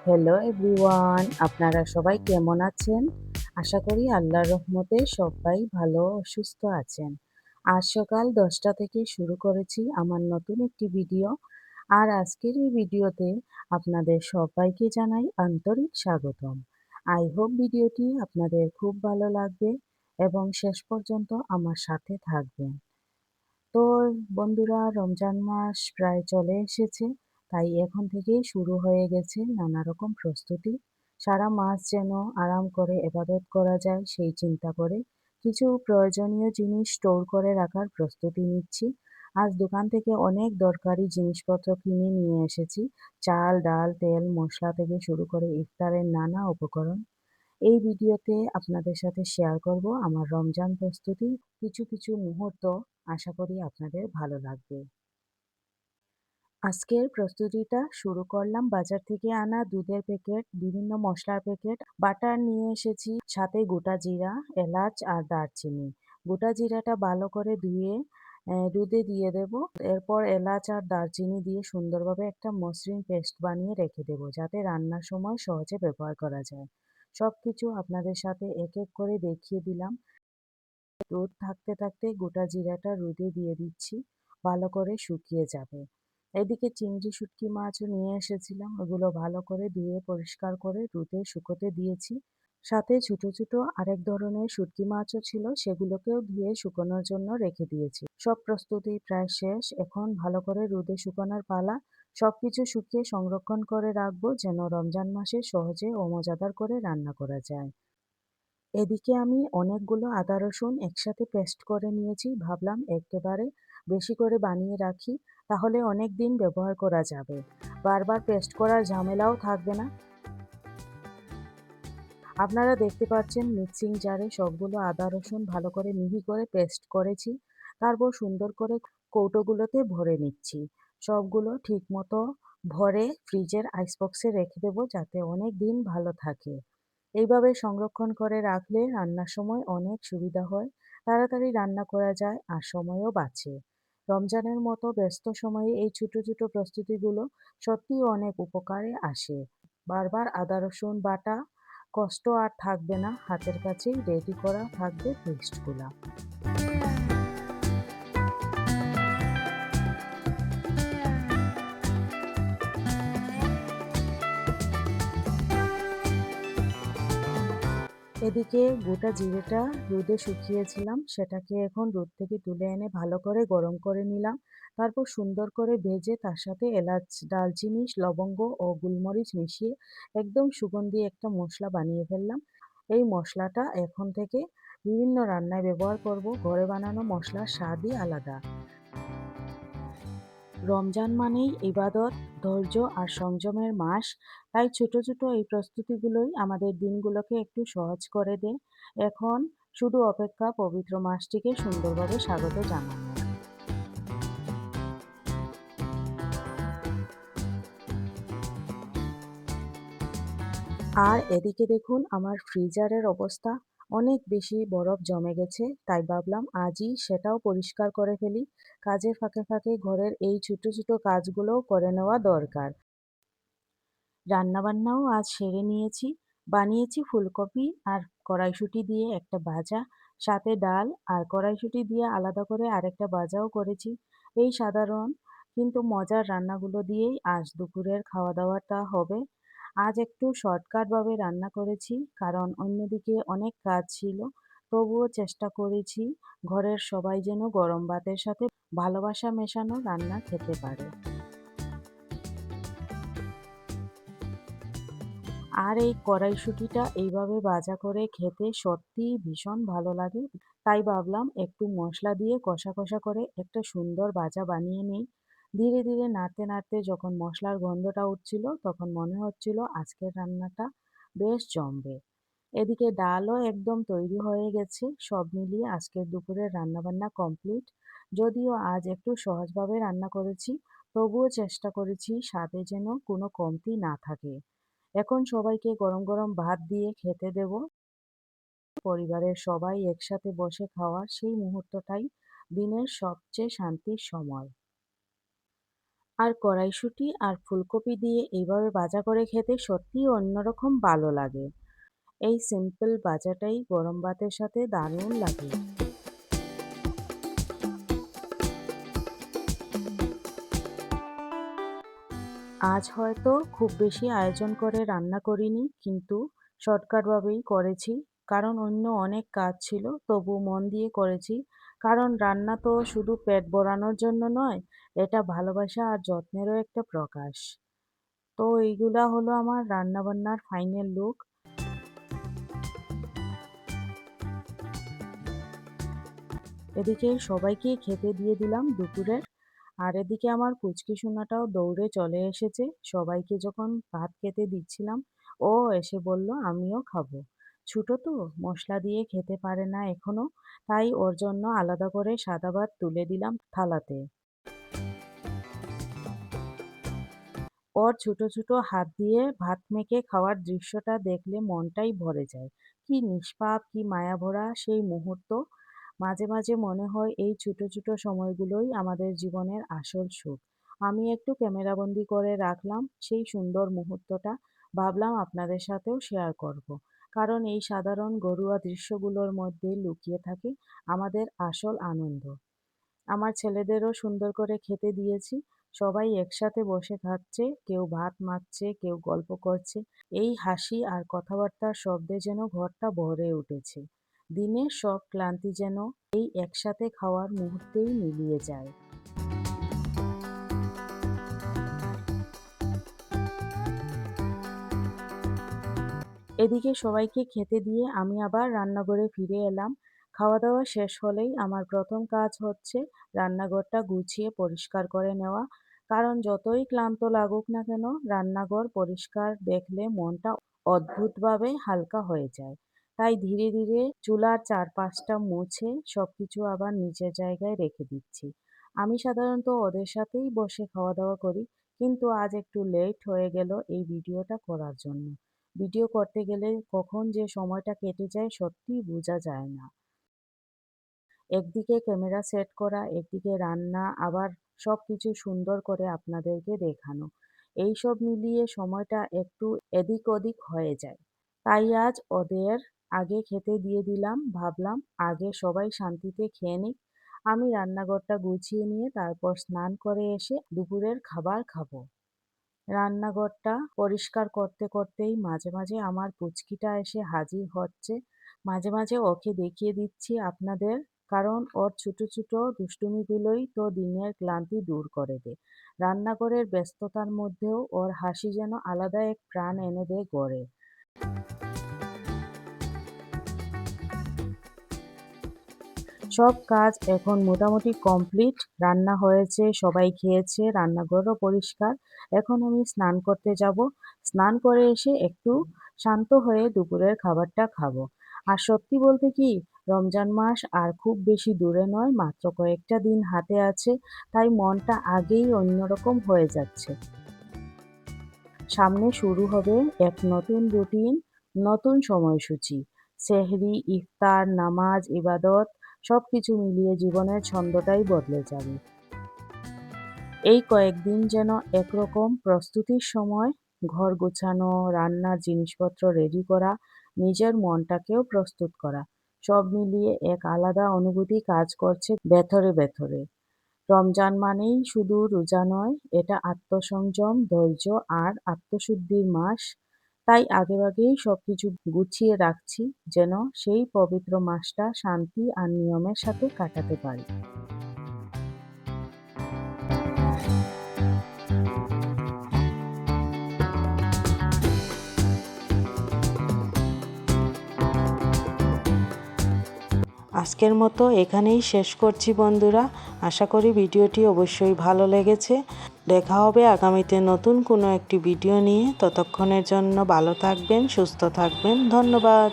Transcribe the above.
Hello everyone, আপনারা সবাই কেমন আছেন? আশা করি আল্লাহর রহমতে সবাই ভালো ও সুস্থ আছেন। আজ সকাল 10টা থেকে শুরু করেছি আমার নতুন একটি ভিডিও। আর আজকের এই ভিডিওতে আপনাদের সবাইকে জানাই আন্তরিক স্বাগতম। আই হোপ ভিডিওটি আপনাদের খুব ভালো লাগবে এবং শেষ পর্যন্ত আমার সাথে থাকবেন। তো বন্ধুরা, রমজান মাস প্রায় চলে এসেছে, তাই এখন থেকেই শুরু হয়ে গেছে নানা রকম প্রস্তুতি। সারা মাস যেন আরাম করে ইবাদত করা যায় সেই চিন্তা করে কিছু প্রয়োজনীয় জিনিস স্টোর করে রাখার প্রস্তুতি নিচ্ছি। আজ দোকান থেকে অনেক দরকারি জিনিসপত্র কিনে নিয়ে এসেছি। চাল, ডাল, তেল, মশলা থেকে শুরু করে ইফতারের নানা উপকরণ। এই ভিডিওতে আপনাদের সাথে শেয়ার করব আমার রমজান প্রস্তুতির কিছু কিছু মুহূর্ত। আশা করি আপনাদের ভালো লাগবে। আজকের প্রস্তুতিটা শুরু করলাম বাজার থেকে আনা দুধের প্যাকেট, বিভিন্ন মশলার প্যাকেট, বাটার নিয়ে এসেছি, সাথে গোটা জিরা, এলাচ আর দারচিনি। গোটা জিরাটা ভালো করে ধুয়ে দুধে দিয়ে দেব। এরপর এলাচ আর দারচিনি দিয়ে সুন্দরভাবে একটা মসৃণ পেস্ট বানিয়ে রেখে দেব, যাতে রান্নার সময় সহজে ব্যবহার করা যায়। সবকিছু আপনাদের সাথে এক এক করে দেখিয়ে দিলাম। রোদ থাকতে থাকতে গোটা জিরাটা রোদে দিয়ে দিচ্ছি, ভালো করে শুকিয়ে যাবে। এদিকে চিংড়ি শুটকি মাছও নিয়ে এসেছিলাম, ওগুলো ভালো করে ধুয়ে পরিষ্কার করে রোদে শুকোতে দিয়েছি। সাথে ছোট ছোট আরেক ধরনের শুটকি মাছও ছিল, সেগুলোকেও ধুয়ে শুকোনোর জন্য রেখে দিয়েছি। সব প্রস্তুতি প্রায় শেষ, এখন ভালো করে রোদে শুকানোর পালা। সবকিছু শুকিয়ে সংরক্ষণ করে রাখবো, যেন রমজান মাসে সহজে ও মজাদার করে রান্না করা যায়। এদিকে আমি অনেকগুলো আদা রসুন একসাথে পেস্ট করে নিয়েছি, ভাবলাম একেবারে বেশি করে বানিয়ে রাখি, তাহলে অনেক দিন ব্যবহার করা যাবে, বারবার পেস্ট করার ঝামেলাও থাকবে না। আপনারা দেখতে পাচ্ছেন মিক্সিং জারে সবগুলো আদা রসুন ভালো করে মিহি করে পেস্ট করেছি। তারপর সুন্দর করে কৌটোগুলোতে ভরে নিচ্ছি। সবগুলো ঠিক মতো ভরে ফ্রিজের আইস বক্সে রেখে দেবো, যাতে অনেক দিন ভালো থাকে। এইভাবে সংরক্ষণ করে রাখলে রান্নার সময় অনেক সুবিধা হয়, তাড়াতাড়ি রান্না করা যায় আর সময়ও বাঁচে। রমজানের মতো ব্যস্ত সময়ে এই ছোট ছোট প্রস্তুতিগুলো সত্যিই অনেক উপকারে আসে। বারবার আদা রসুন বাটা কষ্ট আর থাকবে না, হাতের কাছেই রেডি করা থাকবে পেস্টগুলা। এদিকে গোটা জিরেটা রোদে শুকিয়েছিলাম, সেটাকে এখন রোদ থেকে তুলে এনে ভালো করে গরম করে নিলাম। তারপর সুন্দর করে ভেজে তার সাথে এলাচ, দারচিনি, লবঙ্গ ও গোলমরিচ মিশিয়ে একদম সুগন্ধি একটা মশলা বানিয়ে ফেললাম। এই মশলাটা এখন থেকে বিভিন্ন রান্নায় ব্যবহার করব। ঘরে বানানো মশলার স্বাদই আলাদা। রমজান মানেই ইবাদত, ধৈর্য আর সংযমের মাস। তাই ছোট ছোট এই প্রস্তুতিগুলোই আমাদের দিনগুলোকে একটু সহজ করে দেয়। এখন শুধু অপেক্ষা পবিত্র মাসটিকে সুন্দরভাবে স্বাগত জানানো। আর এদিকে দেখুন আমার ফ্রিজারের অবস্থা, অনেক বেশি বরফ জমে গেছে, তাই ভাবলাম আজই সেটাও পরিষ্কার করে ফেলি। কাজের ফাঁকে ফাঁকে ঘরের এই ছোট ছোট কাজগুলোও করে নেওয়া দরকার। রান্নাবান্নাও আজ সেরে নিয়েছি। বানিয়েছি ফুলকপি আর কড়াইশুঁটি দিয়ে একটা ভাজা, সাথে ডাল, আর কড়াইশুঁটি দিয়ে আলাদা করে আরেকটা ভাজাও করেছি। এই সাধারণ কিন্তু মজার রান্নাগুলো দিয়েই আজ দুপুরের খাওয়া দাওয়াটা হবে। আজ একটু শর্টকাটভাবে রান্না করেছি, কারণ অন্যদিকে অনেক কাজ ছিল। তবুও চেষ্টা করেছি ঘরের সবাই যেন গরম ভাতের সাথে ভালোবাসা মেশানো রান্না খেতে পারে। আর এই কড়াইশুঁটিটা এইভাবে ভাজা করে খেতে সত্যিই ভীষণ ভালো লাগে। তাই ভাবলাম একটু মশলা দিয়ে কষা কষা করে একটা সুন্দর ভাজা বানিয়ে নিই। ধীরে ধীরে নাড়তে নাড়তে যখন মশলার গন্ধটা উঠছিল, তখন মনে হচ্ছিল আজকের রান্নাটা বেশ জমবে। এদিকে ডালও একদম তৈরি হয়ে গেছে। সব মিলিয়ে আজকের দুপুরের রান্নাবান্না কমপ্লিট। যদিও আজ একটু সহজভাবে রান্না করেছি, তবুও চেষ্টা করেছি স্বাদে যেন কোনো কমতি না থাকে। এখন সবাইকে গরম গরম ভাত দিয়ে খেতে দেব। পরিবারের সবাই একসাথে বসে খাওয়ার সেই মুহূর্তটাই দিনের সবচেয়ে শান্তির সময়। আর কড়াইশুঁটি আর ফুলকপি দিয়ে এইভাবে ভাজা করে খেতে সত্যিই অন্যরকম ভালো লাগে। এই সিম্পল ভাজাটাই গরম ভাতের সাথে দারুণ লাগে। আজ হয়তো খুব বেশি আয়োজন করে রান্না করিনি, কিন্তু শর্টকাটভাবেই করেছি। কারণ অন্য অনেক কাজ ছিল, তবু মন দিয়ে করেছি। কারণ রান্না তো শুধু পেট ভরানোর জন্য নয়, এটা ভালোবাসা আর যত্নেরও একটা প্রকাশ। তো এইগুলা হলো আমার রান্নাবান্নার ফাইনাল লুক। এদিকে সবাইকে খেতে দিয়ে দিলাম দুপুরের। আর এদিকে আমার পুচকি সোনাটাও দৌড়ে চলে এসেছে। সবাইকে যখন ভাত খেতে দিচ্ছিলাম, ও এসে বলল আমিও খাবো। ছোট তো, মশলা দিয়ে খেতে পারে না এখনো, তাই ওর জন্য আলাদা করে সাদা ভাত তুলে দিলাম থালাতে। ওর ছোট ছোট হাত দিয়ে ভাত মেখে খাওয়ার দৃশ্যটা দেখলে মনটাই ভরে যায়। কি নিষ্পাপ, কি মায়াভরা সেই মুহূর্ত। মাঝে মাঝে মনে হয় এই ছোট ছোট সময়গুলোই আমাদের জীবনের আসল সুখ। আমি একটু ক্যামেরাবন্দি করে রাখলাম সেই সুন্দর মুহূর্তটা। ভাবলাম আপনাদের সাথেও শেয়ার করব। কারণ এই সাধারণ ঘরোয়া দৃশ্যগুলোর মধ্যে লুকিয়ে থাকে আমাদের আসল আনন্দ। আমার ছেলেদেরও সুন্দর করে খেতে দিয়েছি। সবাই একসাথে বসে খাচ্ছে, কেউ ভাত মাখছে, কেউ গল্প করছে। এই হাসি আর কথাবার্তার শব্দে যেন ঘরটা ভরে উঠেছে। দিনের সব ক্লান্তি যেন এই একসাথে খাওয়ার মুহূর্তেই মিলিয়ে যায়। এদিকে সবাইকে খেতে দিয়ে আমি আবার রান্নাঘরে ফিরে এলাম। খাওয়া-দাওয়া শেষ হলেই আমার প্রথম কাজ হচ্ছে রান্নাঘরটা গুছিয়ে পরিষ্কার করে নেওয়া। কারণ যতই ক্লান্ত লাগুক না কেন, রান্নাঘর পরিষ্কার দেখলে মনটা অদ্ভুতভাবে হালকা হয়ে যায়। তাই ধীরে ধীরে চুলার চারপাশটা মুছে সবকিছু আবার নিজের জায়গায় রেখে দিচ্ছি। আমি সাধারণত ওদের সাথেই বসে খাওয়া-দাওয়া করি, কিন্তু আজ একটু লেট হয়ে গেল এই ভিডিওটা করার জন্য। ভিডিও করতে গেলে কখন যে সময়টা কেটে যায় সত্যিই বোঝা যায় না। একদিকে ক্যামেরা সেট করা, একদিকে রান্না, আবার সবকিছু সুন্দর করে আপনাদেরকে দেখানো। এইসব মিলিয়ে সময়টা একটু এদিক ওদিক হয়ে যায়। তাই আজ ওদের আগে খেতে দিয়ে দিলাম। ভাবলাম আগে সবাই শান্তিতে খেয়ে নিক। আমি রান্নাঘরটা গুছিয়ে নিয়ে তারপর স্নান করে এসে দুপুরের খাবার খাবো। রান্নাঘরটা পরিষ্কার করতে করতেই মাঝে মাঝে আমার পুচকিটা এসে হাজির হচ্ছে। মাঝে মাঝে ওকে দেখিয়ে দিচ্ছি আপনাদের, কারণ ওর ছোট ছোট দুষ্টুমিগুলোই তো দিনের ক্লান্তি দূর করে দেয়। রান্নাঘরের ব্যস্ততার মধ্যেও ওর হাসি যেন আলাদা এক প্রাণ এনে দেয় ঘরে। সব কাজ এখন মোটামুটি কমপ্লিট। রান্না হয়েছে, সবাই খেয়েছে, রান্নাঘরও পরিষ্কার। এখন আমি স্নান করতে যাব। স্নান করে এসে একটু শান্ত হয়ে দুপুরের খাবারটা খাবো। আর সত্যি বলতে কি, রমজান মাস আর খুব বেশি দূরে নয়, মাত্র কয়েকটা দিন হাতে আছে। তাই মনটা আগেই অন্যরকম হয়ে যাচ্ছে। সামনে শুরু হবে এক নতুন রুটিন, নতুন সময়সূচি। সেহরি, ইফতার, নামাজ, ইবাদত সবকিছু মিলিয়ে জীবনের ছন্দটাই বদলে যাবে। এই কয়েকদিন যেন একরকম প্রস্তুতির সময়। ঘর গোছানো, রান্নার জিনিসপত্র রেডি করা, নিজের মনটাকেও প্রস্তুত করা। সব মিলিয়ে এক আলাদা অনুভূতি কাজ করছে ভেতরে ভেতরে। রমজান মানেই শুধু রোজা নয়, এটা আত্মসংযম, ধৈর্য আর আত্মশুদ্ধির মাস। তাই আগেভাগেই সবকিছু গুছিয়ে রাখছি, যেন সেই পবিত্র মাসটা শান্তি আর নিয়মের সাথে কাটাতে পারি। আজকের মতো এখানেই শেষ করছি বন্ধুরা। আশা করি ভিডিওটি অবশ্যই ভালো লেগেছে। দেখা হবে আগামীতে নতুন কোনো একটি ভিডিও নিয়ে। ততক্ষণের জন্য ভালো থাকবেন, সুস্থ থাকবেন। ধন্যবাদ।